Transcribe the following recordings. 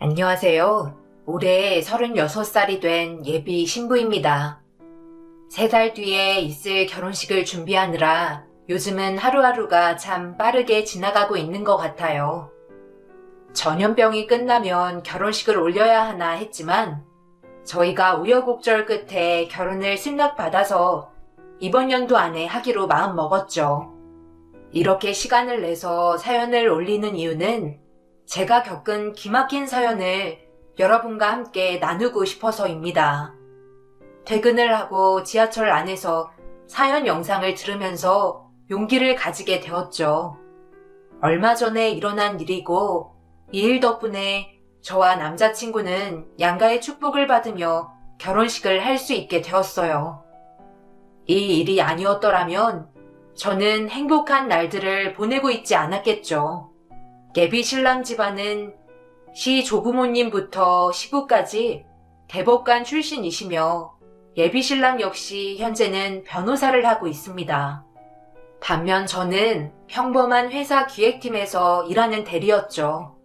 안녕하세요. 올해 36살이 된 예비 신부입니다. 3달 뒤에 있을 결혼식을 준비하느라 요즘은 하루하루가 참 빠르게 지나가고 있는 것 같아요. 전염병이 끝나면 결혼식을 올려야 하나 했지만 저희가 우여곡절 끝에 결혼을 승낙받아서 이번 연도 안에 하기로 마음 먹었죠. 이렇게 시간을 내서 사연을 올리는 이유는 제가 겪은 기막힌 사연을 여러분과 함께 나누고 싶어서입니다. 퇴근을 하고 지하철 안에서 사연 영상을 들으면서 용기를 가지게 되었죠. 얼마 전에 일어난 일이고 이 일 덕분에 저와 남자친구는 양가의 축복을 받으며 결혼식을 할 수 있게 되었어요. 이 일이 아니었더라면 저는 행복한 날들을 보내고 있지 않았겠죠. 예비 신랑 집안은 시 조부모님부터 시부까지 대법관 출신이시며 예비 신랑 역시 현재는 변호사를 하고 있습니다. 반면 저는 평범한 회사 기획팀에서 일하는 대리였죠.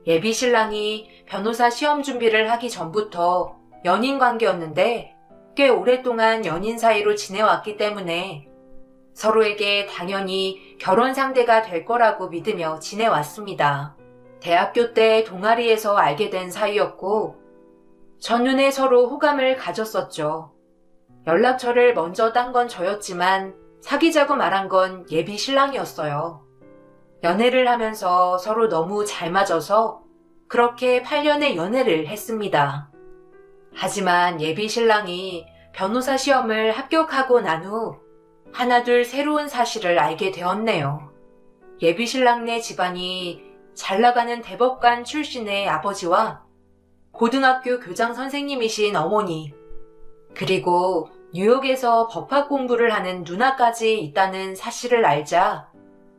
예비 신랑이 변호사 시험 준비를 하기 전부터 연인 관계였는데 꽤 오랫동안 연인 사이로 지내왔기 때문에 서로에게 당연히 결혼 상대가 될 거라고 믿으며 지내왔습니다. 대학교 때 동아리에서 알게 된 사이였고 첫눈에 서로 호감을 가졌었죠. 연락처를 먼저 딴 건 저였지만 사귀자고 말한 건 예비 신랑이었어요. 연애를 하면서 서로 너무 잘 맞아서 그렇게 8년의 연애를 했습니다. 하지만 예비 신랑이 변호사 시험을 합격하고 난 후 하나둘 새로운 사실을 알게 되었네요. 예비 신랑네 집안이 잘 나가는 대법관 출신의 아버지와 고등학교 교장 선생님이신 어머니, 그리고 뉴욕에서 법학 공부를 하는 누나까지 있다는 사실을 알자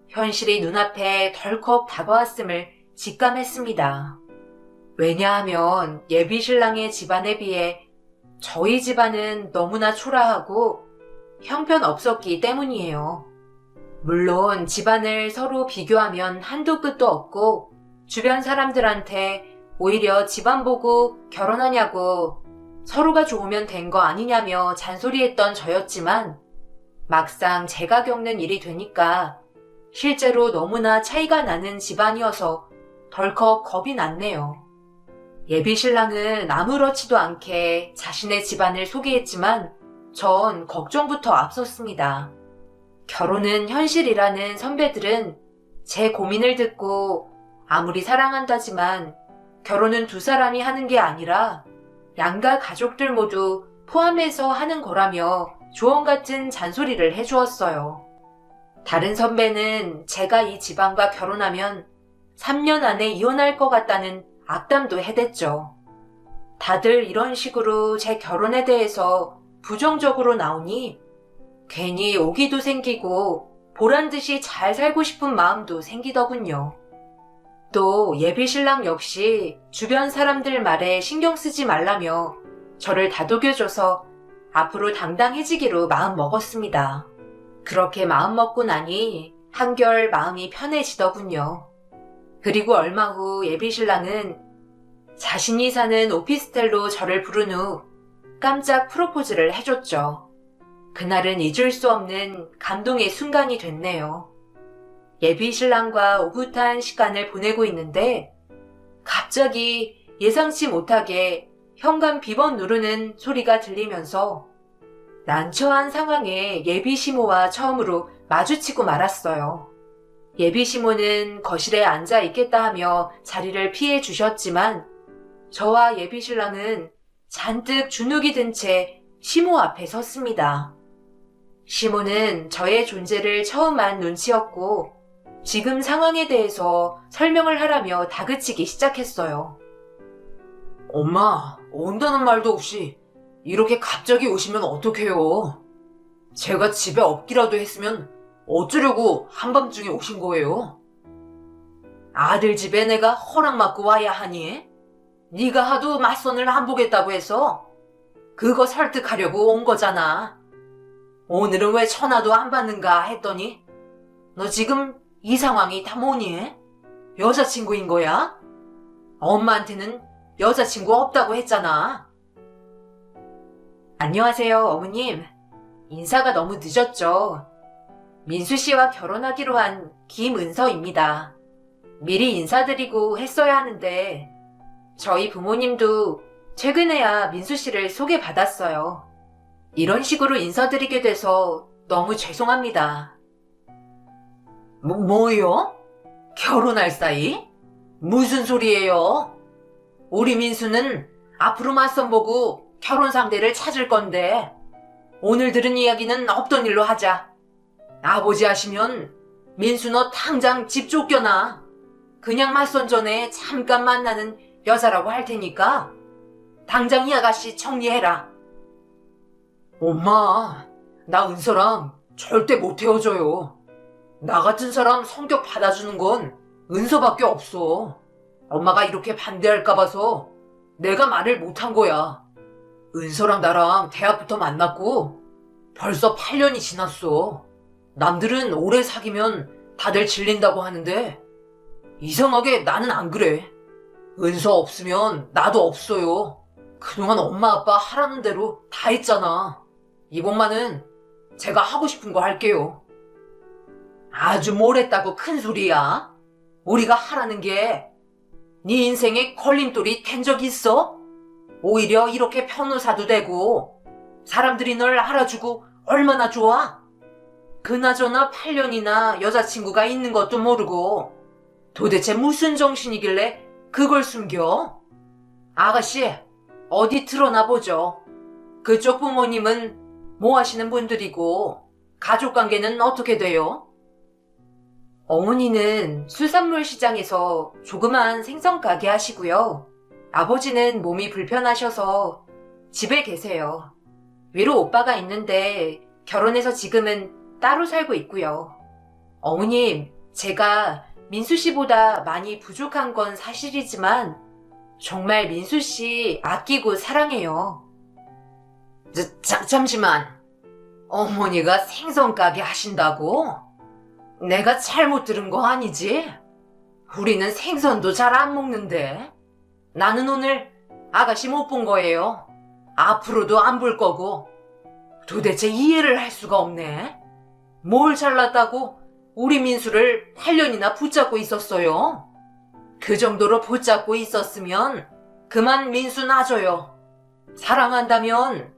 현실이 눈앞에 덜컥 다가왔음을 직감했습니다. 왜냐하면 예비 신랑의 집안에 비해 저희 집안은 너무나 초라하고 형편없었기 때문이에요. 물론 집안을 서로 비교하면 한도 끝도 없고 주변 사람들한테 오히려 집안 보고 결혼하냐고 서로가 좋으면 된 거 아니냐며 잔소리했던 저였지만 막상 제가 겪는 일이 되니까 실제로 너무나 차이가 나는 집안이어서 덜컥 겁이 났네요. 예비 신랑은 아무렇지도 않게 자신의 집안을 소개했지만 전 걱정부터 앞섰습니다. 결혼은 현실이라는 선배들은 제 고민을 듣고 아무리 사랑한다지만 결혼은 두 사람이 하는 게 아니라 양가 가족들 모두 포함해서 하는 거라며 조언 같은 잔소리를 해주었어요. 다른 선배는 제가 이 집안과 결혼하면 3년 안에 이혼할 것 같다는 악담도 해댔죠. 다들 이런 식으로 제 결혼에 대해서 부정적으로 나오니 괜히 오기도 생기고 보란듯이 잘 살고 싶은 마음도 생기더군요. 또 예비 신랑 역시 주변 사람들 말에 신경 쓰지 말라며 저를 다독여줘서 앞으로 당당해지기로 마음 먹었습니다. 그렇게 마음 먹고 나니 한결 마음이 편해지더군요. 그리고 얼마 후 예비 신랑은 자신이 사는 오피스텔로 저를 부른 후 깜짝 프로포즈를 해줬죠. 그날은 잊을 수 없는 감동의 순간이 됐네요. 예비 신랑과 오붓한 시간을 보내고 있는데 갑자기 예상치 못하게 현관 비번 누르는 소리가 들리면서 난처한 상황에 예비 시모와 처음으로 마주치고 말았어요. 예비 시모는 거실에 앉아 있겠다 하며 자리를 피해 주셨지만 저와 예비 신랑은 잔뜩 주눅이 든 채 시모 앞에 섰습니다. 시모는 저의 존재를 처음 안 눈치였고 지금 상황에 대해서 설명을 하라며 다그치기 시작했어요. 엄마, 온다는 말도 없이 이렇게 갑자기 오시면 어떡해요? 제가 집에 없기라도 했으면 어쩌려고 한밤중에 오신 거예요? 아들 집에 내가 허락 받고 와야 하니? 네가 하도 맞선을 안 보겠다고 해서 그거 설득하려고 온 거잖아. 오늘은 왜 전화도 안 받는가 했더니 너 지금 이 상황이 다 뭐니? 여자친구인 거야? 엄마한테는 여자친구 없다고 했잖아. 안녕하세요, 어머님. 인사가 너무 늦었죠. 민수 씨와 결혼하기로 한 김은서입니다. 미리 인사드리고 했어야 하는데 저희 부모님도 최근에야 민수 씨를 소개받았어요. 이런 식으로 인사드리게 돼서 너무 죄송합니다. 뭐요? 결혼할 사이? 무슨 소리예요? 우리 민수는 앞으로 맞선 보고 결혼 상대를 찾을 건데 오늘 들은 이야기는 없던 일로 하자. 아버지 하시면 민수 너 당장 집 쫓겨나. 그냥 맞선 전에 잠깐 만나는 여자라고 할 테니까 당장 이 아가씨 정리해라. 엄마, 나 은서랑 절대 못 헤어져요. 나 같은 사람 성격 받아주는 건 은서밖에 없어. 엄마가 이렇게 반대할까 봐서 내가 말을 못한 거야. 은서랑 나랑 대학부터 만났고 벌써 8년이 지났어. 남들은 오래 사귀면 다들 질린다고 하는데 이상하게 나는 안 그래. 은서 없으면 나도 없어요. 그동안 엄마 아빠 하라는 대로 다 했잖아. 이번만은 제가 하고 싶은 거 할게요. 아주 뭘 했다고 큰 소리야? 우리가 하라는 게 네 인생에 걸림돌이 된 적 있어? 오히려 이렇게 변호사도 되고 사람들이 널 알아주고 얼마나 좋아? 그나저나 8년이나 여자친구가 있는 것도 모르고 도대체 무슨 정신이길래 그걸 숨겨? 아가씨, 어디 드러나 보죠. 그쪽 부모님은 뭐 하시는 분들이고 가족관계는 어떻게 돼요? 어머니는 수산물 시장에서 조그만 생선 가게 하시고요. 아버지는 몸이 불편하셔서 집에 계세요. 위로 오빠가 있는데 결혼해서 지금은 따로 살고 있고요. 어머님, 제가 민수 씨보다 많이 부족한 건 사실이지만 정말 민수 씨 아끼고 사랑해요. 잠시만. 어머니가 생선 가게 하신다고? 내가 잘못 들은 거 아니지? 우리는 생선도 잘 안 먹는데. 나는 오늘 아가씨 못 본 거예요. 앞으로도 안 볼 거고. 도대체 이해를 할 수가 없네. 뭘 잘났다고 우리 민수를 8년이나 붙잡고 있었어요. 그 정도로 붙잡고 있었으면 그만 민수 놔줘요. 사랑한다면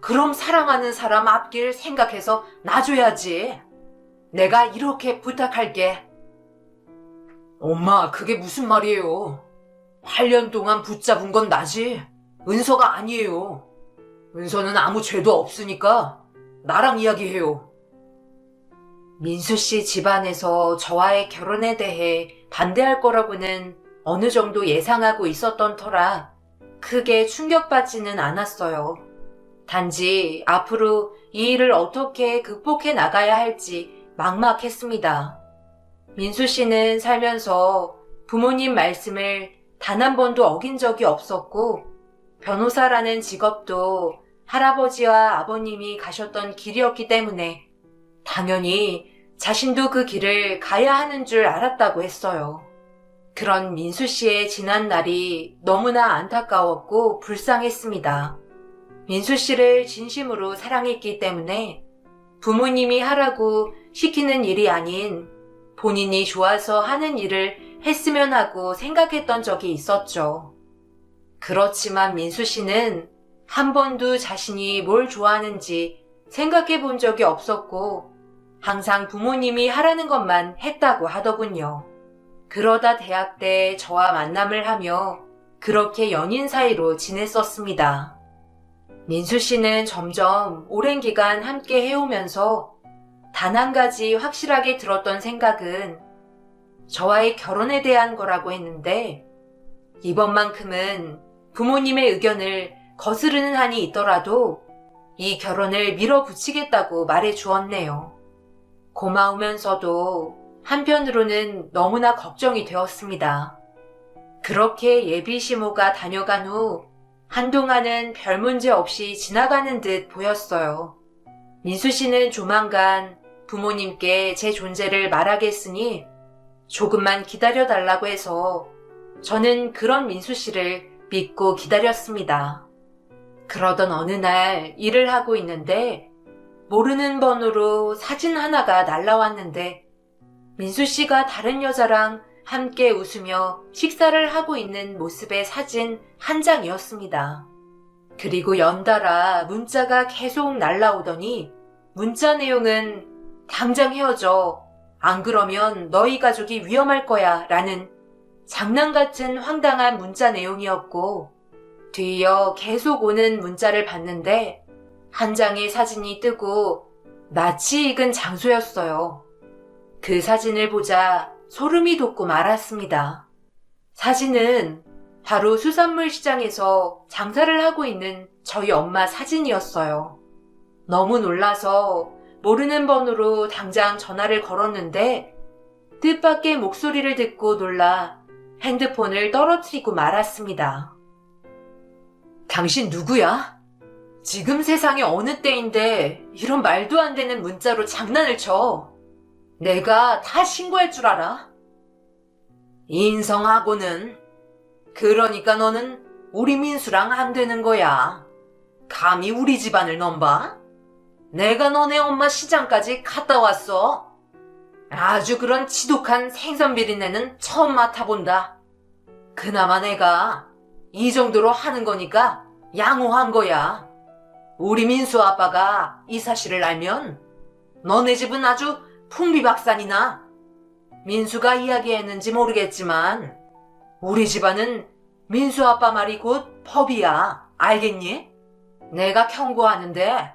그럼 사랑하는 사람 앞길 생각해서 놔줘야지. 내가 이렇게 부탁할게. 엄마, 그게 무슨 말이에요? 8년 동안 붙잡은 건 나지. 은서가 아니에요. 은서는 아무 죄도 없으니까 나랑 이야기해요. 민수 씨 집안에서 저와의 결혼에 대해 반대할 거라고는 어느 정도 예상하고 있었던 터라 크게 충격받지는 않았어요. 단지 앞으로 이 일을 어떻게 극복해 나가야 할지 막막했습니다. 민수 씨는 살면서 부모님 말씀을 단 한 번도 어긴 적이 없었고 변호사라는 직업도 할아버지와 아버님이 가셨던 길이었기 때문에 당연히 자신도 그 길을 가야 하는 줄 알았다고 했어요. 그런 민수 씨의 지난 날이 너무나 안타까웠고 불쌍했습니다. 민수 씨를 진심으로 사랑했기 때문에 부모님이 하라고 시키는 일이 아닌 본인이 좋아서 하는 일을 했으면 하고 생각했던 적이 있었죠. 그렇지만 민수 씨는 한 번도 자신이 뭘 좋아하는지 생각해 본 적이 없었고 항상 부모님이 하라는 것만 했다고 하더군요. 그러다 대학 때 저와 만남을 하며 그렇게 연인 사이로 지냈었습니다. 민수 씨는 점점 오랜 기간 함께 해오면서 단 한 가지 확실하게 들었던 생각은 저와의 결혼에 대한 거라고 했는데 이번만큼은 부모님의 의견을 거스르는 한이 있더라도 이 결혼을 밀어붙이겠다고 말해 주었네요. 고마우면서도 한편으로는 너무나 걱정이 되었습니다. 그렇게 예비 시모가 다녀간 후 한동안은 별 문제 없이 지나가는 듯 보였어요. 민수 씨는 조만간 부모님께 제 존재를 말하겠으니 조금만 기다려달라고 해서 저는 그런 민수 씨를 믿고 기다렸습니다. 그러던 어느 날 일을 하고 있는데 모르는 번호로 사진 하나가 날라왔는데 민수 씨가 다른 여자랑 함께 웃으며 식사를 하고 있는 모습의 사진 한 장이었습니다. 그리고 연달아 문자가 계속 날라오더니 문자 내용은 당장 헤어져. 안 그러면 너희 가족이 위험할 거야 라는 장난 같은 황당한 문자 내용이었고 뒤이어 계속 오는 문자를 봤는데 한 장의 사진이 뜨고 낯이 익은 장소였어요. 그 사진을 보자 소름이 돋고 말았습니다. 사진은 바로 수산물 시장에서 장사를 하고 있는 저희 엄마 사진이었어요. 너무 놀라서 모르는 번호로 당장 전화를 걸었는데 뜻밖의 목소리를 듣고 놀라 핸드폰을 떨어뜨리고 말았습니다. 당신 누구야? 지금 세상에 어느 때인데 이런 말도 안 되는 문자로 장난을 쳐. 내가 다 신고할 줄 알아? 인성하고는. 그러니까 너는 우리 민수랑 안 되는 거야. 감히 우리 집안을 넘봐? 내가 너네 엄마 시장까지 갔다 왔어. 아주 그런 지독한 생선 비린내는 처음 맡아본다. 그나마 내가 이 정도로 하는 거니까 양호한 거야. 우리 민수 아빠가 이 사실을 알면 너네 집은 아주 풍비박산이나. 민수가 이야기했는지 모르겠지만 우리 집안은 민수 아빠 말이 곧 법이야. 알겠니? 내가 경고하는데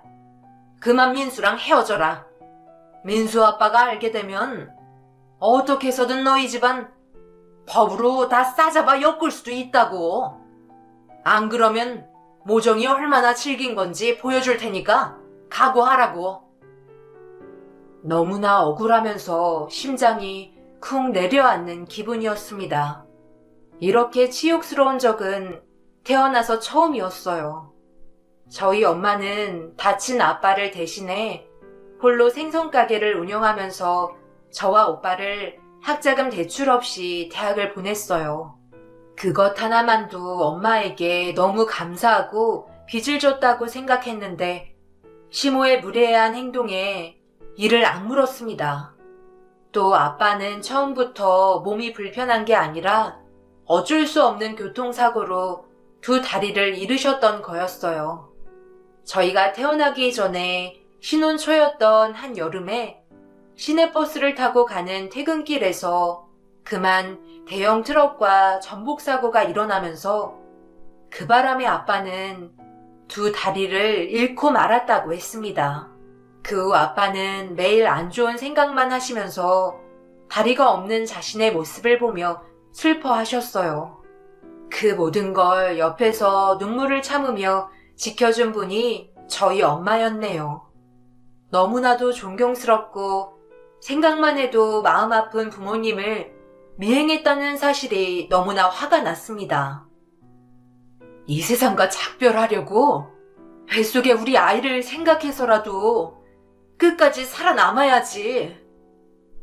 그만 민수랑 헤어져라. 민수 아빠가 알게 되면 어떻게 해서든 너희 집안 법으로 다 싸잡아 엮을 수도 있다고. 안 그러면 모정이 얼마나 질긴 건지 보여줄 테니까 각오하라고. 너무나 억울하면서 심장이 쿵 내려앉는 기분이었습니다. 이렇게 치욕스러운 적은 태어나서 처음이었어요. 저희 엄마는 다친 아빠를 대신해 홀로 생선 가게를 운영하면서 저와 오빠를 학자금 대출 없이 대학을 보냈어요. 그것 하나만도 엄마에게 너무 감사하고 빚을 졌다고 생각했는데 시모의 무례한 행동에 이를 악물었습니다. 또 아빠는 처음부터 몸이 불편한 게 아니라 어쩔 수 없는 교통사고로 두 다리를 잃으셨던 거였어요. 저희가 태어나기 전에 신혼 초였던 한 여름에 시내버스를 타고 가는 퇴근길에서 그만 대형 트럭과 전복사고가 일어나면서 그 바람에 아빠는 두 다리를 잃고 말았다고 했습니다. 그 후 아빠는 매일 안 좋은 생각만 하시면서 다리가 없는 자신의 모습을 보며 슬퍼하셨어요. 그 모든 걸 옆에서 눈물을 참으며 지켜준 분이 저희 엄마였네요. 너무나도 존경스럽고 생각만 해도 마음 아픈 부모님을 미행했다는 사실이 너무나 화가 났습니다. 이 세상과 작별하려고 뱃속에 우리 아이를 생각해서라도 끝까지 살아남아야지.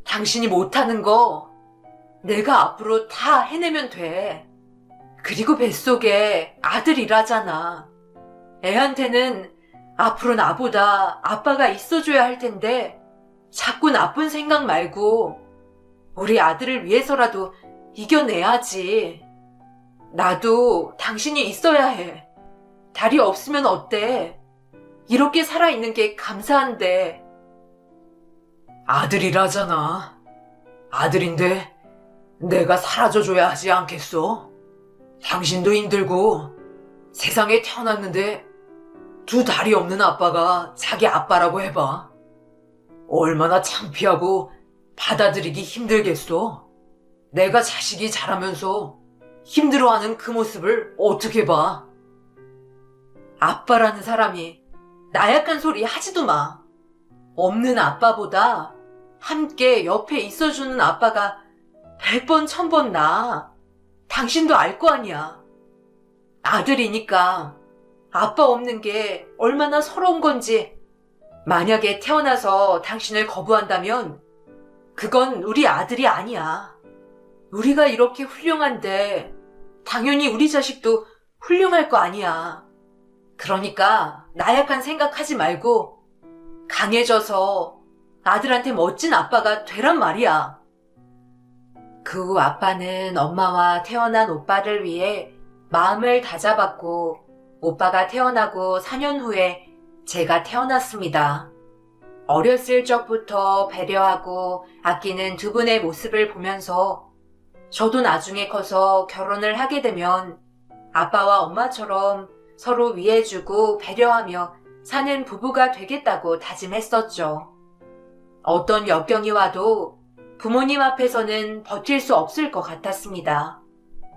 당신이 못하는 거 내가 앞으로 다 해내면 돼. 그리고 뱃속에 아들이라잖아. 애한테는 앞으로 나보다 아빠가 있어줘야 할 텐데 자꾸 나쁜 생각 말고 우리 아들을 위해서라도 이겨내야지. 나도 당신이 있어야 해. 다리 없으면 어때? 이렇게 살아있는 게 감사한데. 아들이라잖아. 아들인데 내가 사라져줘야 하지 않겠어? 당신도 힘들고 세상에 태어났는데 두 다리 없는 아빠가 자기 아빠라고 해봐. 얼마나 창피하고 받아들이기 힘들겠어. 내가 자식이 자라면서 힘들어하는 그 모습을 어떻게 봐. 아빠라는 사람이 나약한 소리 하지도 마. 없는 아빠보다 함께 옆에 있어주는 아빠가 100번 1000번 나아. 당신도 알 거 아니야. 아들이니까 아빠 없는 게 얼마나 서러운 건지. 만약에 태어나서 당신을 거부한다면 그건 우리 아들이 아니야. 우리가 이렇게 훌륭한데 당연히 우리 자식도 훌륭할 거 아니야. 그러니까 나약한 생각하지 말고 강해져서 아들한테 멋진 아빠가 되란 말이야. 그 후 아빠는 엄마와 태어난 오빠를 위해 마음을 다잡았고 오빠가 태어나고 4년 후에 제가 태어났습니다. 어렸을 적부터 배려하고 아끼는 두 분의 모습을 보면서 저도 나중에 커서 결혼을 하게 되면 아빠와 엄마처럼 서로 위해주고 배려하며 사는 부부가 되겠다고 다짐했었죠. 어떤 역경이 와도 부모님 앞에서는 버틸 수 없을 것 같았습니다.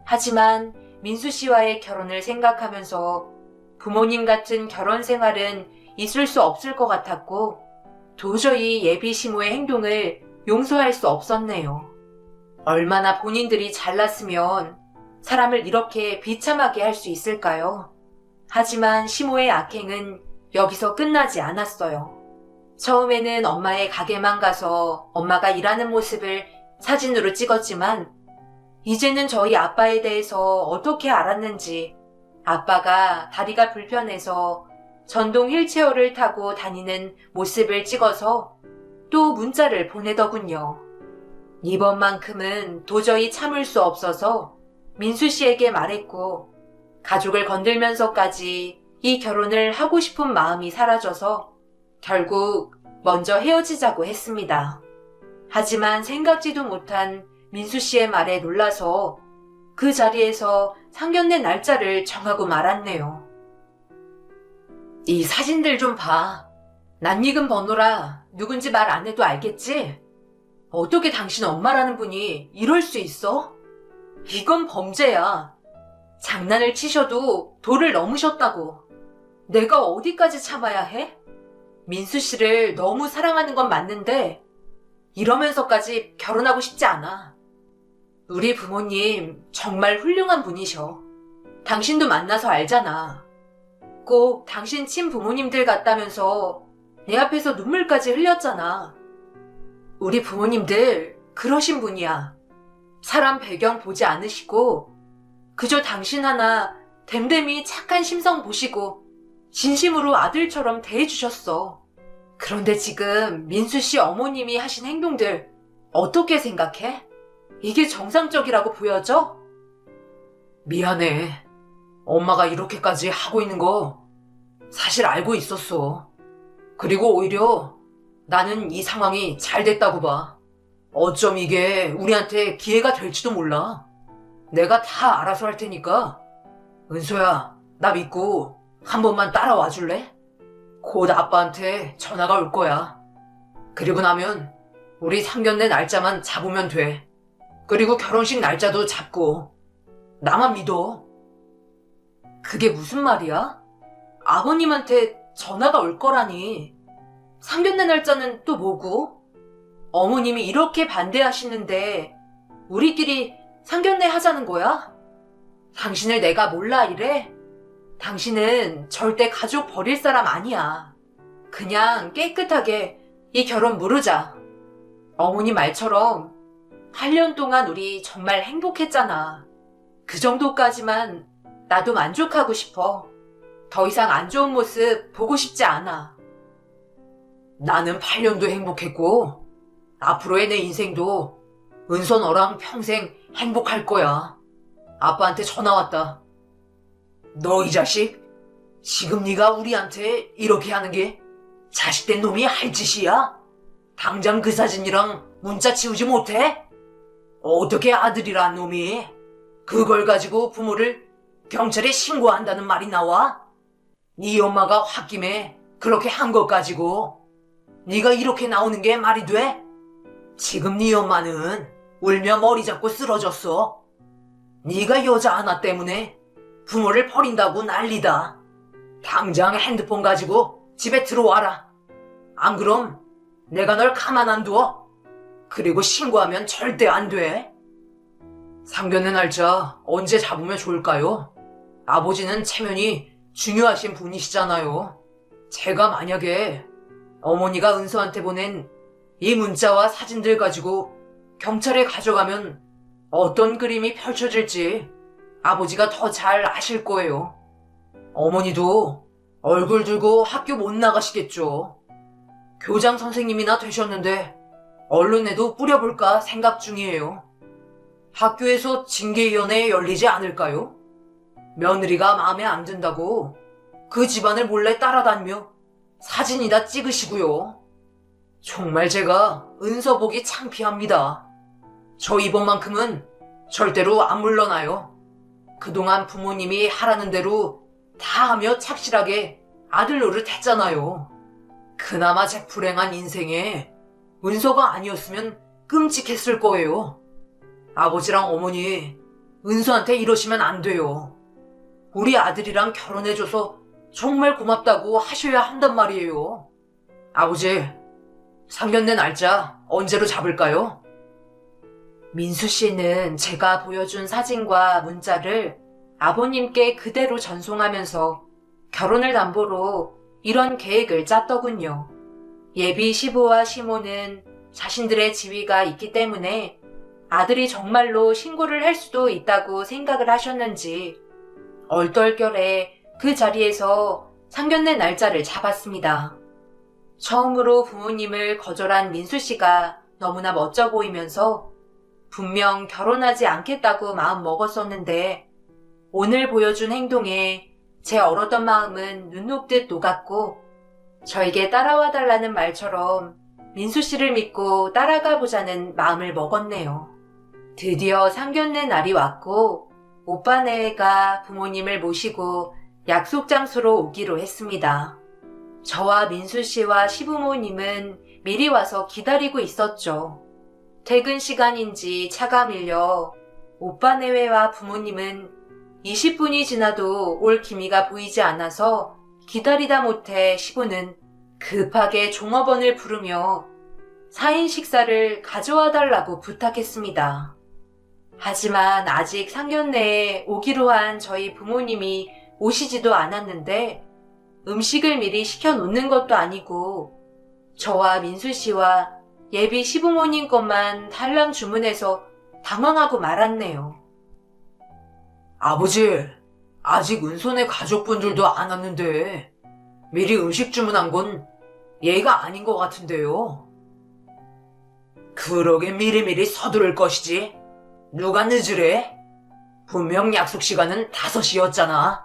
하지만 민수 씨와의 결혼을 생각하면서 부모님 같은 결혼 생활은 있을 수 없을 것 같았고 도저히 예비 시모의 행동을 용서할 수 없었네요. 얼마나 본인들이 잘났으면 사람을 이렇게 비참하게 할 수 있을까요? 하지만 시모의 악행은 여기서 끝나지 않았어요. 처음에는 엄마의 가게만 가서 엄마가 일하는 모습을 사진으로 찍었지만 이제는 저희 아빠에 대해서 어떻게 알았는지 아빠가 다리가 불편해서 전동 휠체어를 타고 다니는 모습을 찍어서 또 문자를 보내더군요. 이번만큼은 도저히 참을 수 없어서 민수 씨에게 말했고 가족을 건들면서까지 이 결혼을 하고 싶은 마음이 사라져서 결국 먼저 헤어지자고 했습니다. 하지만 생각지도 못한 민수 씨의 말에 놀라서 그 자리에서 상견례 날짜를 정하고 말았네요. 이 사진들 좀 봐. 낯익은 번호라 누군지 말 안 해도 알겠지? 어떻게 당신 엄마라는 분이 이럴 수 있어? 이건 범죄야. 장난을 치셔도 도를 넘으셨다고. 내가 어디까지 참아야 해? 민수 씨를 너무 사랑하는 건 맞는데 이러면서까지 결혼하고 싶지 않아. 우리 부모님 정말 훌륭한 분이셔. 당신도 만나서 알잖아. 꼭 당신 친부모님들 같다면서 내 앞에서 눈물까지 흘렸잖아. 우리 부모님들 그러신 분이야. 사람 배경 보지 않으시고 그저 당신 하나 됨됨이 착한 심성 보시고 진심으로 아들처럼 대해주셨어. 그런데 지금 민수 씨 어머님이 하신 행동들 어떻게 생각해? 이게 정상적이라고 보여져? 미안해. 엄마가 이렇게까지 하고 있는 거 사실 알고 있었어. 그리고 오히려 나는 이 상황이 잘 됐다고 봐. 어쩜 이게 우리한테 기회가 될지도 몰라. 내가 다 알아서 할 테니까 은서야, 나 믿고 한 번만 따라와 줄래? 곧 아빠한테 전화가 올 거야. 그리고 나면 우리 상견례 날짜만 잡으면 돼. 그리고 결혼식 날짜도 잡고. 나만 믿어. 그게 무슨 말이야? 아버님한테 전화가 올 거라니. 상견례 날짜는 또 뭐고? 어머님이 이렇게 반대하시는데 우리끼리 상견례 하자는 거야? 당신을 내가 몰라 이래? 당신은 절대 가족 버릴 사람 아니야. 그냥 깨끗하게 이 결혼 무르자. 어머니 말처럼 8년 동안 우리 정말 행복했잖아. 그 정도까지만 나도 만족하고 싶어. 더 이상 안 좋은 모습 보고 싶지 않아. 나는 8년도 행복했고 앞으로의 내 인생도 은서 너랑 평생 행복할 거야. 아빠한테 전화 왔다. 너 이 자식, 지금 네가 우리한테 이렇게 하는 게 자식된 놈이 할 짓이야? 당장 그 사진이랑 문자 지우지 못해? 어떻게 아들이란 놈이 그걸 가지고 부모를 경찰에 신고한다는 말이 나와? 네 엄마가 홧김에 그렇게 한 것 가지고 네가 이렇게 나오는 게 말이 돼? 지금 네 엄마는 울며 머리 잡고 쓰러졌어. 네가 여자 하나 때문에 부모를 버린다고 난리다. 당장 핸드폰 가지고 집에 들어와라. 안 그럼 내가 널 가만 안 둬. 그리고 신고하면 절대 안 돼. 상견례 날짜 언제 잡으면 좋을까요? 아버지는 체면이 중요하신 분이시잖아요. 제가 만약에 어머니가 은서한테 보낸 이 문자와 사진들 가지고 경찰에 가져가면 어떤 그림이 펼쳐질지 아버지가 더 잘 아실 거예요. 어머니도 얼굴 들고 학교 못 나가시겠죠. 교장 선생님이나 되셨는데 언론에도 뿌려볼까 생각 중이에요. 학교에서 징계위원회 열리지 않을까요? 며느리가 마음에 안 든다고 그 집안을 몰래 따라다니며 사진이다 찍으시고요. 정말 제가 은서 보기 창피합니다. 저 이번만큼은 절대로 안 물러나요. 그동안 부모님이 하라는 대로 다 하며 착실하게 아들 노릇 했잖아요. 그나마 제 불행한 인생에 은서가 아니었으면 끔찍했을 거예요. 아버지랑 어머니, 은서한테 이러시면 안 돼요. 우리 아들이랑 결혼해줘서 정말 고맙다고 하셔야 한단 말이에요. 아버지, 상견례 날짜 언제로 잡을까요? 민수 씨는 제가 보여준 사진과 문자를 아버님께 그대로 전송하면서 결혼을 담보로 이런 계획을 짰더군요. 예비 시부와 시모는 자신들의 지위가 있기 때문에 아들이 정말로 신고를 할 수도 있다고 생각을 하셨는지 얼떨결에 그 자리에서 상견례 날짜를 잡았습니다. 처음으로 부모님을 거절한 민수 씨가 너무나 멋져 보이면서 분명 결혼하지 않겠다고 마음 먹었었는데 오늘 보여준 행동에 제 얼었던 마음은 눈 녹듯 녹았고 저에게 따라와 달라는 말처럼 민수 씨를 믿고 따라가 보자는 마음을 먹었네요. 드디어 상견례 날이 왔고 오빠네가 부모님을 모시고 약속 장소로 오기로 했습니다. 저와 민수 씨와 시부모님은 미리 와서 기다리고 있었죠. 퇴근 시간인지 차가 밀려 오빠네회와 부모님은 20분이 지나도 올 기미가 보이지 않아서 기다리다 못해 시부는 급하게 종업원을 부르며 4인 식사를 가져와 달라고 부탁했습니다. 하지만 아직 상견례에 오기로 한 저희 부모님이 오시지도 않았는데 음식을 미리 시켜놓는 것도 아니고 저와 민수 씨와 예비 시부모님 것만 달랑 주문해서 당황하고 말았네요. 아버지, 아직 은손의 가족분들도 안 왔는데 미리 음식 주문한 건 예의가 아닌 것 같은데요. 그러게 미리미리 서두를 것이지. 누가 늦으래? 분명 약속 시간은 5시였잖아.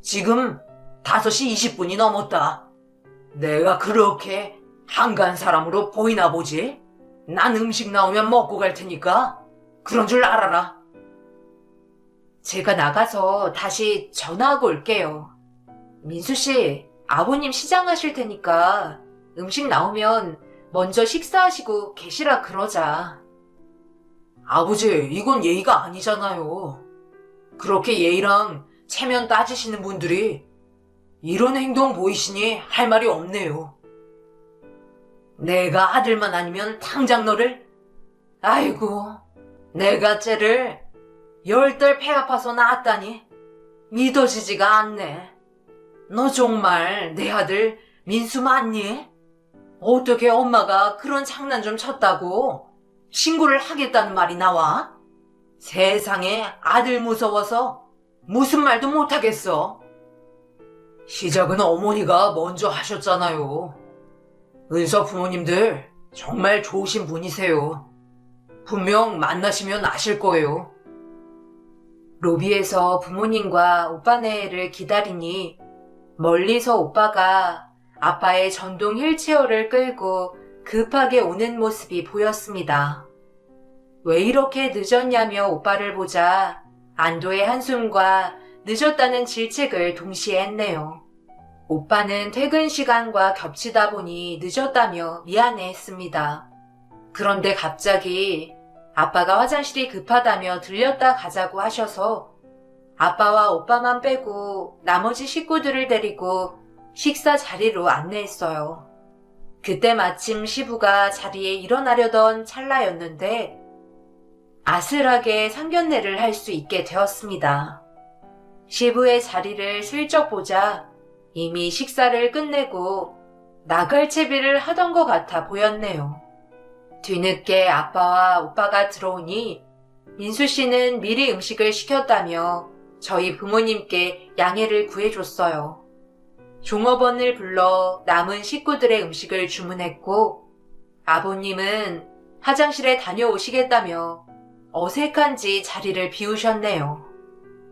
지금 5시 20분이 넘었다. 내가 그렇게 한가한 사람으로 보이나 보지? 난 음식 나오면 먹고 갈 테니까 그런 줄 알아라. 제가 나가서 다시 전화하고 올게요. 민수 씨, 아버님 시장하실 테니까 음식 나오면 먼저 식사하시고 계시라 그러자. 아버지, 이건 예의가 아니잖아요. 그렇게 예의랑 체면 따지시는 분들이 이런 행동 보이시니 할 말이 없네요. 내가 아들만 아니면 당장 너를, 아이고, 내가 쟤를 10달 배 아파서 낳았다니 믿어지지가 않네. 너 정말 내 아들 민수 맞니? 어떻게 엄마가 그런 장난 좀 쳤다고 신고를 하겠다는 말이 나와? 세상에 아들 무서워서 무슨 말도 못하겠어. 시작은 어머니가 먼저 하셨잖아요. 은서 부모님들 정말 좋으신 분이세요. 분명 만나시면 아실 거예요. 로비에서 부모님과 오빠네를 기다리니 멀리서 오빠가 아빠의 전동 휠체어를 끌고 급하게 오는 모습이 보였습니다. 왜 이렇게 늦었냐며 오빠를 보자 안도의 한숨과 늦었다는 질책을 동시에 했네요. 오빠는 퇴근 시간과 겹치다 보니 늦었다며 미안해했습니다. 그런데 갑자기 아빠가 화장실이 급하다며 들렸다 가자고 하셔서 아빠와 오빠만 빼고 나머지 식구들을 데리고 식사 자리로 안내했어요. 그때 마침 시부가 자리에 일어나려던 찰나였는데 아슬하게 상견례를 할 수 있게 되었습니다. 시부의 자리를 슬쩍 보자 이미 식사를 끝내고 나갈 채비를 하던 것 같아 보였네요. 뒤늦게 아빠와 오빠가 들어오니 민수 씨는 미리 음식을 시켰다며 저희 부모님께 양해를 구해줬어요. 종업원을 불러 남은 식구들의 음식을 주문했고 아버님은 화장실에 다녀오시겠다며 어색한지 자리를 비우셨네요.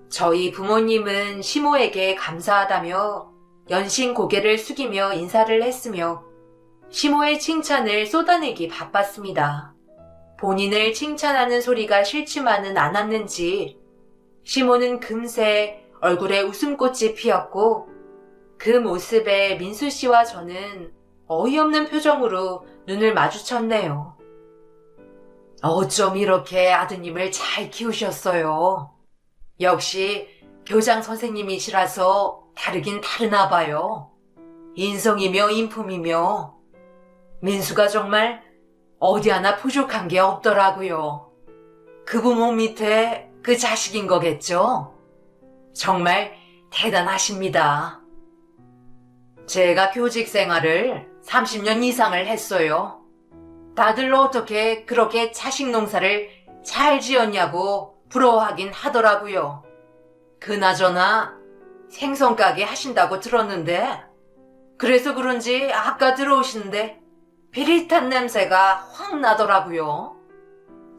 저희 부모님은 시모에게 감사하다며 연신 고개를 숙이며 인사를 했으며 시모의 칭찬을 쏟아내기 바빴습니다. 본인을 칭찬하는 소리가 싫지만은 않았는지 시모는 금세 얼굴에 웃음꽃이 피었고 그 모습에 민수 씨와 저는 어이없는 표정으로 눈을 마주쳤네요. 어쩜 이렇게 아드님을 잘 키우셨어요. 역시 교장 선생님이시라서 다르긴 다르나 봐요. 인성이며 인품이며 민수가 정말 어디 하나 부족한 게 없더라고요. 그 부모 밑에 그 자식인 거겠죠? 정말 대단하십니다. 제가 교직 생활을 30년 이상을 했어요. 다들 어떻게 그렇게 자식 농사를 잘 지었냐고 부러워하긴 하더라고요. 그나저나 생선 가게 하신다고 들었는데 그래서 그런지 아까 들어오시는데 비릿한 냄새가 확 나더라고요.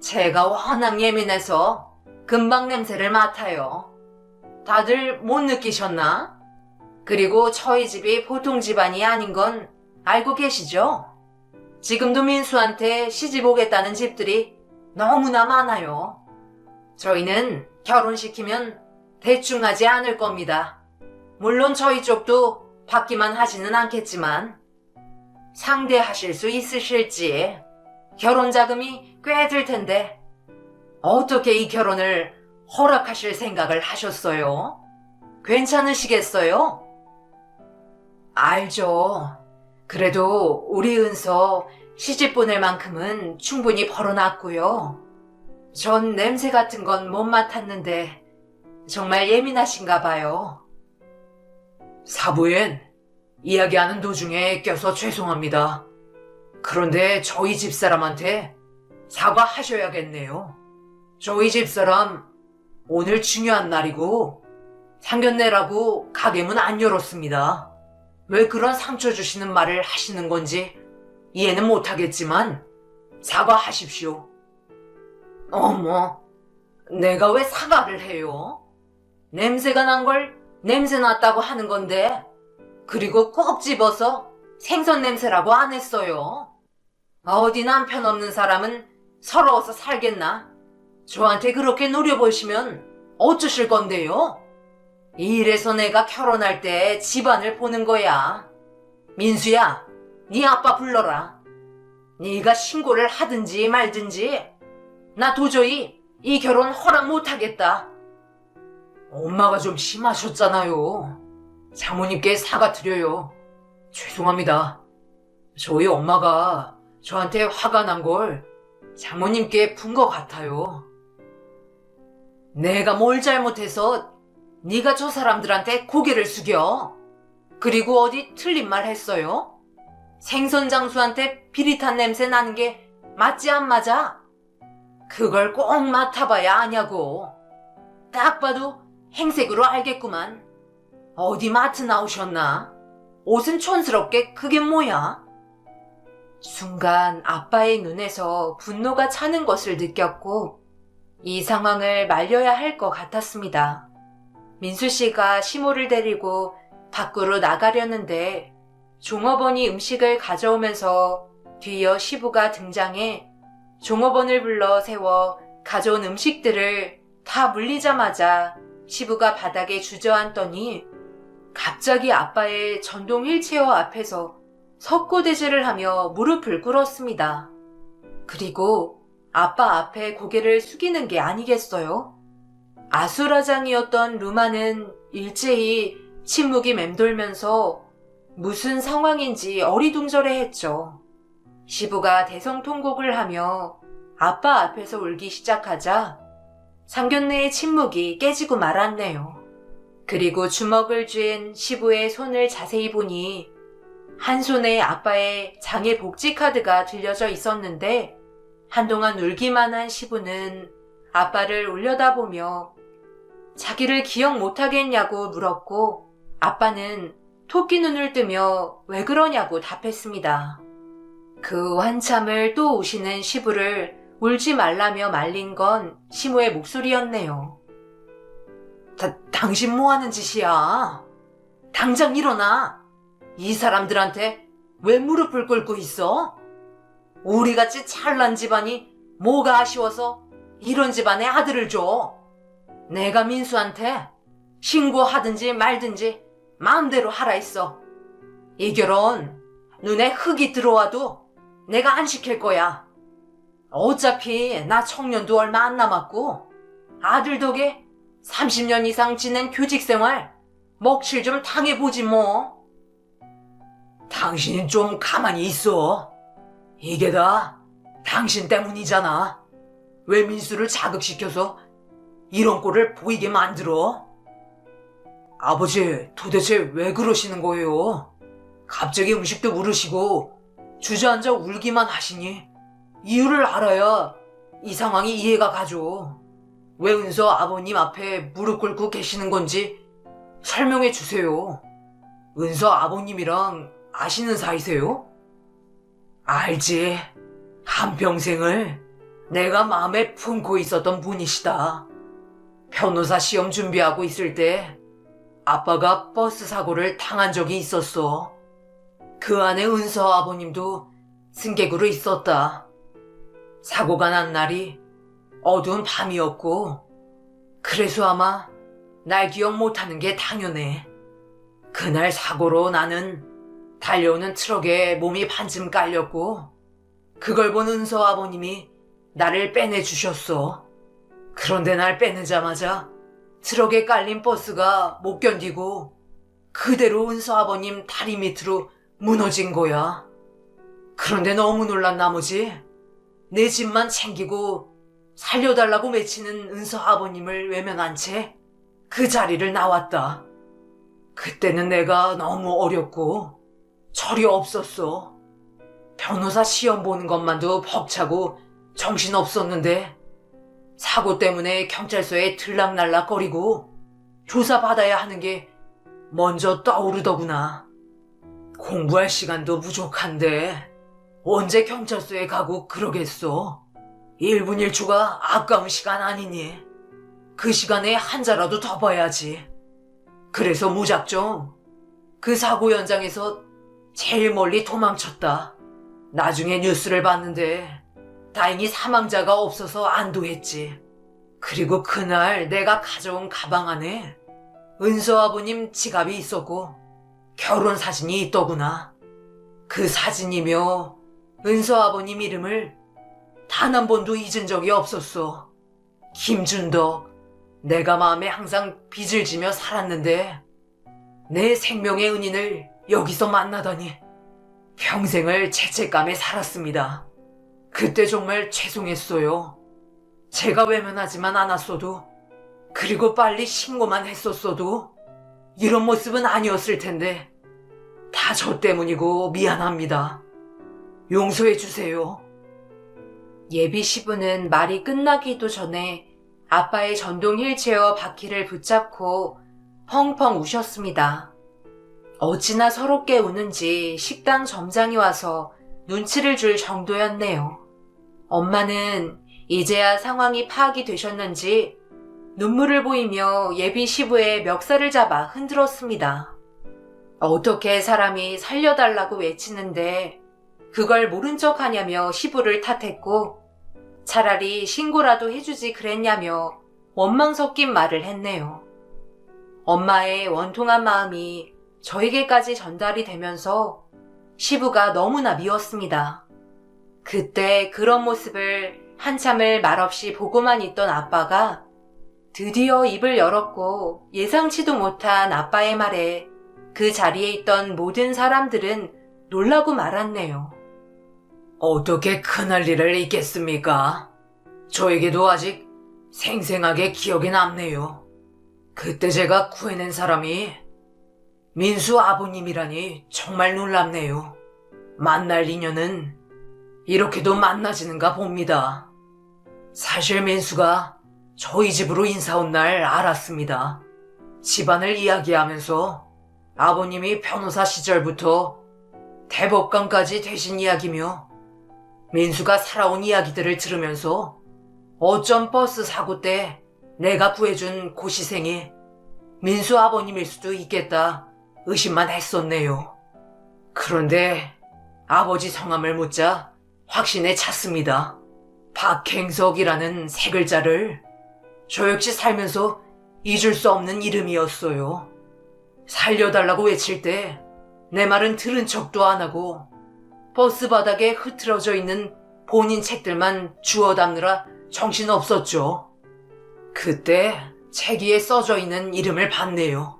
제가 워낙 예민해서 금방 냄새를 맡아요. 다들 못 느끼셨나? 그리고 저희 집이 보통 집안이 아닌 건 알고 계시죠? 지금도 민수한테 시집 오겠다는 집들이 너무나 많아요. 저희는 결혼시키면 대충 하지 않을 겁니다. 물론 저희 쪽도 받기만 하지는 않겠지만 상대하실 수 있으실지 결혼 자금이 꽤 들 텐데 어떻게 이 결혼을 허락하실 생각을 하셨어요? 괜찮으시겠어요? 알죠. 그래도 우리 은서 시집 보낼 만큼은 충분히 벌어놨고요. 전 냄새 같은 건 못 맡았는데 정말 예민하신가 봐요. 사부인, 이야기하는 도중에 껴서 죄송합니다. 그런데 저희 집사람한테 사과하셔야겠네요. 저희 집사람 오늘 중요한 날이고 상견례라고 가게 문 안 열었습니다. 왜 그런 상처 주시는 말을 하시는 건지 이해는 못하겠지만 사과하십시오. 어머, 내가 왜 사과를 해요? 냄새가 난 걸 냄새 났다고 하는 건데 그리고 꼭 집어서 생선 냄새라고 안 했어요. 어디 남편 없는 사람은 서러워서 살겠나? 저한테 그렇게 노려보시면 어쩌실 건데요? 이래서 내가 결혼할 때 집안을 보는 거야. 민수야, 네 아빠 불러라. 네가 신고를 하든지 말든지 나 도저히 이 결혼 허락 못하겠다. 엄마가 좀 심하셨잖아요. 장모님께 사과드려요. 죄송합니다. 저희 엄마가 저한테 화가 난 걸 장모님께 푼 것 같아요. 내가 뭘 잘못해서 네가 저 사람들한테 고개를 숙여? 그리고 어디 틀린 말 했어요? 생선 장수한테 비릿한 냄새 나는 게 맞지 안 맞아? 그걸 꼭 맡아봐야 아냐고. 딱 봐도 행색으로 알겠구만. 어디 마트 나오셨나? 옷은 촌스럽게 그게 뭐야? 순간 아빠의 눈에서 분노가 차는 것을 느꼈고 이 상황을 말려야 할 것 같았습니다. 민수 씨가 시모를 데리고 밖으로 나가려는데 종업원이 음식을 가져오면서 뒤이어 시부가 등장해 종업원을 불러 세워 가져온 음식들을 다 물리자마자 시부가 바닥에 주저앉더니 갑자기 아빠의 전동 휠체어 앞에서 석고대죄를 하며 무릎을 꿇었습니다. 그리고 아빠 앞에 고개를 숙이는 게 아니겠어요? 아수라장이었던 루마는 일제히 침묵이 맴돌면서 무슨 상황인지 어리둥절해했죠. 시부가 대성통곡을 하며 아빠 앞에서 울기 시작하자 상견례의 침묵이 깨지고 말았네요. 그리고 주먹을 쥔 시부의 손을 자세히 보니 한 손에 아빠의 장애 복지 카드가 들려져 있었는데 한동안 울기만 한 시부는 아빠를 올려다보며 자기를 기억 못하겠냐고 물었고 아빠는 토끼 눈을 뜨며 왜 그러냐고 답했습니다. 그 한참을 또 우시는 시부를 울지 말라며 말린 건 시모의 목소리였네요. 당신 뭐 하는 짓이야? 당장 일어나. 이 사람들한테 왜 무릎을 꿇고 있어? 우리같이 잘난 집안이 뭐가 아쉬워서 이런 집안에 아들을 줘. 내가 민수한테 신고하든지 말든지 마음대로 하라 했어. 이 결혼 눈에 흙이 들어와도 내가 안 시킬 거야. 어차피 나 청년도 얼마 안 남았고 아들 덕에 30년 이상 지낸 교직 생활 먹칠 좀 당해보지 뭐. 당신은 좀 가만히 있어. 이게 다 당신 때문이잖아. 왜 민수를 자극시켜서 이런 꼴을 보이게 만들어? 아버지, 도대체 왜 그러시는 거예요? 갑자기 음식도 물으시고 주저앉아 울기만 하시니 이유를 알아야 이 상황이 이해가 가죠. 왜 은서 아버님 앞에 무릎 꿇고 계시는 건지 설명해 주세요. 은서 아버님이랑 아시는 사이세요? 알지. 한평생을 내가 마음에 품고 있었던 분이시다. 변호사 시험 준비하고 있을 때 아빠가 버스 사고를 당한 적이 있었어. 그 안에 은서 아버님도 승객으로 있었다. 사고가 난 날이 어두운 밤이었고 그래서 아마 날 기억 못하는 게 당연해. 그날 사고로 나는 달려오는 트럭에 몸이 반쯤 깔렸고 그걸 본 은서 아버님이 나를 빼내주셨어. 그런데 날 빼내자마자 트럭에 깔린 버스가 못 견디고 그대로 은서 아버님 다리 밑으로 무너진 거야. 그런데 너무 놀란 나머지 내 집만 챙기고 살려달라고 외치는 은서 아버님을 외면한 채 그 자리를 나왔다. 그때는 내가 너무 어렸고 철이 없었어. 변호사 시험 보는 것만도 벅차고 정신없었는데 사고 때문에 경찰서에 들락날락거리고 조사받아야 하는 게 먼저 떠오르더구나. 공부할 시간도 부족한데 언제 경찰서에 가고 그러겠어. 1분 1초가 아까운 시간 아니니 그 시간에 한자라도 더 봐야지. 그래서 무작정 그 사고 현장에서 제일 멀리 도망쳤다. 나중에 뉴스를 봤는데 다행히 사망자가 없어서 안도했지. 그리고 그날 내가 가져온 가방 안에 은서 아버님 지갑이 있었고 결혼 사진이 있더구나. 그 사진이며 은서 아버님 이름을 단 한 번도 잊은 적이 없었어. 김준덕. 내가 마음에 항상 빚을 지며 살았는데 내 생명의 은인을 여기서 만나다니 평생을 죄책감에 살았습니다. 그때 정말 죄송했어요. 제가 외면하지만 않았어도 그리고 빨리 신고만 했었어도 이런 모습은 아니었을 텐데 다 저 때문이고 미안합니다. 용서해 주세요. 예비 시부는 말이 끝나기도 전에 아빠의 전동 휠체어 바퀴를 붙잡고 펑펑 우셨습니다. 어찌나 서럽게 우는지 식당 점장이 와서 눈치를 줄 정도였네요. 엄마는 이제야 상황이 파악이 되셨는지 눈물을 보이며 예비 시부의 멱살을 잡아 흔들었습니다. 어떻게 사람이 살려달라고 외치는데 그걸 모른 척 하냐며 시부를 탓했고 차라리 신고라도 해주지 그랬냐며 원망 섞인 말을 했네요. 엄마의 원통한 마음이 저에게까지 전달이 되면서 시부가 너무나 미웠습니다. 그때 그런 모습을 한참을 말없이 보고만 있던 아빠가 드디어 입을 열었고 예상치도 못한 아빠의 말에 그 자리에 있던 모든 사람들은 놀라고 말았네요. 어떻게 큰할 일을 잊겠습니까? 저에게도 아직 생생하게 기억에 남네요. 그때 제가 구해낸 사람이 민수 아버님이라니 정말 놀랍네요. 만날 인연은 이렇게도 만나지는가 봅니다. 사실 민수가 저희 집으로 인사 온 날 알았습니다. 집안을 이야기하면서 아버님이 변호사 시절부터 대법관까지 되신 이야기며 민수가 살아온 이야기들을 들으면서 어쩜 버스 사고 때 내가 구해준 고시생이 민수 아버님일 수도 있겠다 의심만 했었네요. 그런데 아버지 성함을 묻자 확신에 찼습니다. 박행석이라는 세 글자를 저 역시 살면서 잊을 수 없는 이름이었어요. 살려달라고 외칠 때 내 말은 들은 척도 안 하고 버스 바닥에 흐트러져 있는 본인 책들만 주워 담느라 정신없었죠. 그때 책 위에 써져 있는 이름을 봤네요.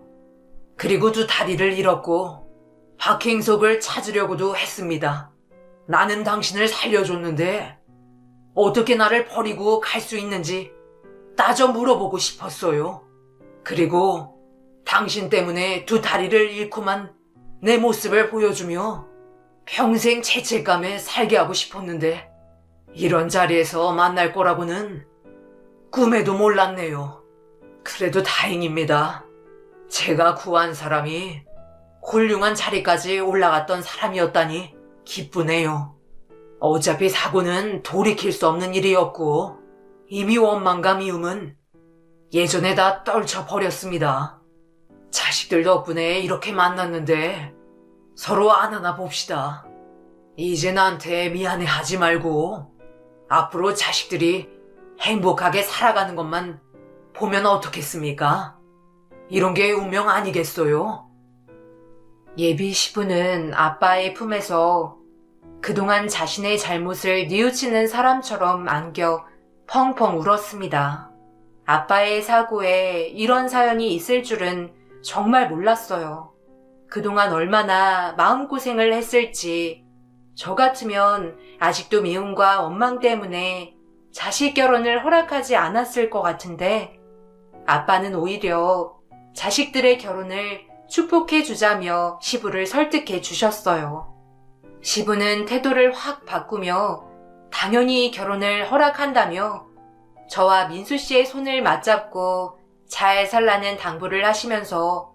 그리고 두 다리를 잃었고 박행석을 찾으려고도 했습니다. 나는 당신을 살려줬는데 어떻게 나를 버리고 갈 수 있는지 따져 물어보고 싶었어요. 그리고 당신 때문에 두 다리를 잃고만 내 모습을 보여주며 평생 죄책감에 살게 하고 싶었는데 이런 자리에서 만날 거라고는 꿈에도 몰랐네요. 그래도 다행입니다. 제가 구한 사람이 훌륭한 자리까지 올라갔던 사람이었다니 기쁘네요. 어차피 사고는 돌이킬 수 없는 일이었고 이미 원망과 미움은 예전에 다 떨쳐버렸습니다. 자식들 덕분에 이렇게 만났는데 서로 안아나 봅시다. 이제 나한테 미안해하지 말고 앞으로 자식들이 행복하게 살아가는 것만 보면 어떻겠습니까? 이런 게 운명 아니겠어요? 예비 시부는 아빠의 품에서 그동안 자신의 잘못을 뉘우치는 사람처럼 안겨 펑펑 울었습니다. 아빠의 사고에 이런 사연이 있을 줄은 정말 몰랐어요. 그동안 얼마나 마음고생을 했을지 저 같으면 아직도 미움과 원망 때문에 자식 결혼을 허락하지 않았을 것 같은데 아빠는 오히려 자식들의 결혼을 축복해 주자며 시부를 설득해 주셨어요. 시부는 태도를 확 바꾸며 당연히 결혼을 허락한다며 저와 민수 씨의 손을 맞잡고 잘 살라는 당부를 하시면서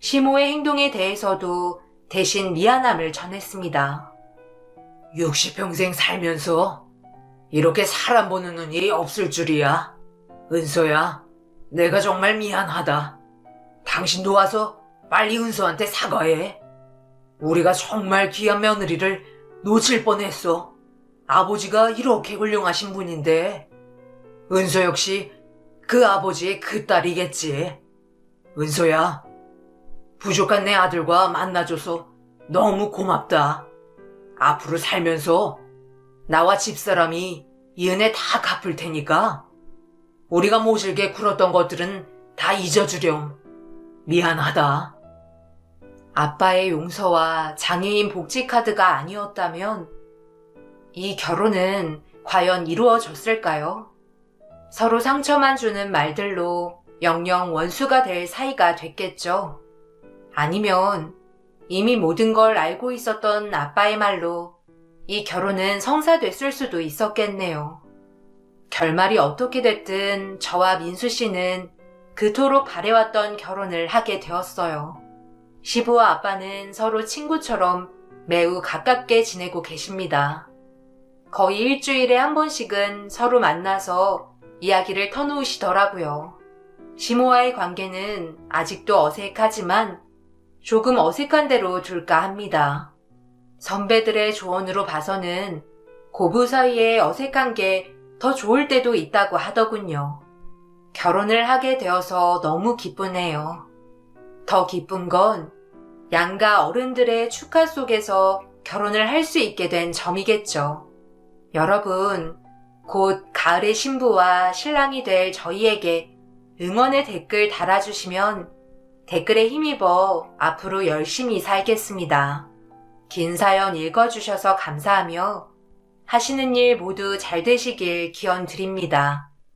시모의 행동에 대해서도 대신 미안함을 전했습니다. 60평생 살면서 이렇게 사람 보는 눈이 없을 줄이야. 은서야, 내가 정말 미안하다. 당신도 와서 빨리 은서한테 사과해. 우리가 정말 귀한 며느리를 놓칠 뻔했어. 아버지가 이렇게 훌륭하신 분인데 은서 역시 그 아버지의 그 딸이겠지. 은서야, 부족한 내 아들과 만나줘서 너무 고맙다. 앞으로 살면서 나와 집사람이 이 은혜 다 갚을 테니까 우리가 모질게 굴었던 것들은 다 잊어주렴. 미안하다. 아빠의 용서와 장애인 복지 카드가 아니었다면 이 결혼은 과연 이루어졌을까요? 서로 상처만 주는 말들로 영영 원수가 될 사이가 됐겠죠. 아니면 이미 모든 걸 알고 있었던 아빠의 말로 이 결혼은 성사됐을 수도 있었겠네요. 결말이 어떻게 됐든 저와 민수 씨는 그토록 바래왔던 결혼을 하게 되었어요. 시부와 아빠는 서로 친구처럼 매우 가깝게 지내고 계십니다. 거의 일주일에 한 번씩은 서로 만나서 이야기를 터놓으시더라고요. 시모와의 관계는 아직도 어색하지만 조금 어색한 대로 둘까 합니다. 선배들의 조언으로 봐서는 고부 사이에 어색한 게 더 좋을 때도 있다고 하더군요. 결혼을 하게 되어서 너무 기쁘네요. 더 기쁜 건 양가 어른들의 축하 속에서 결혼을 할 수 있게 된 점이겠죠. 여러분, 곧 가을의 신부와 신랑이 될 저희에게 응원의 댓글 달아주시면 댓글에 힘입어 앞으로 열심히 살겠습니다. 긴 사연 읽어주셔서 감사하며 하시는 일 모두 잘 되시길 기원 드립니다.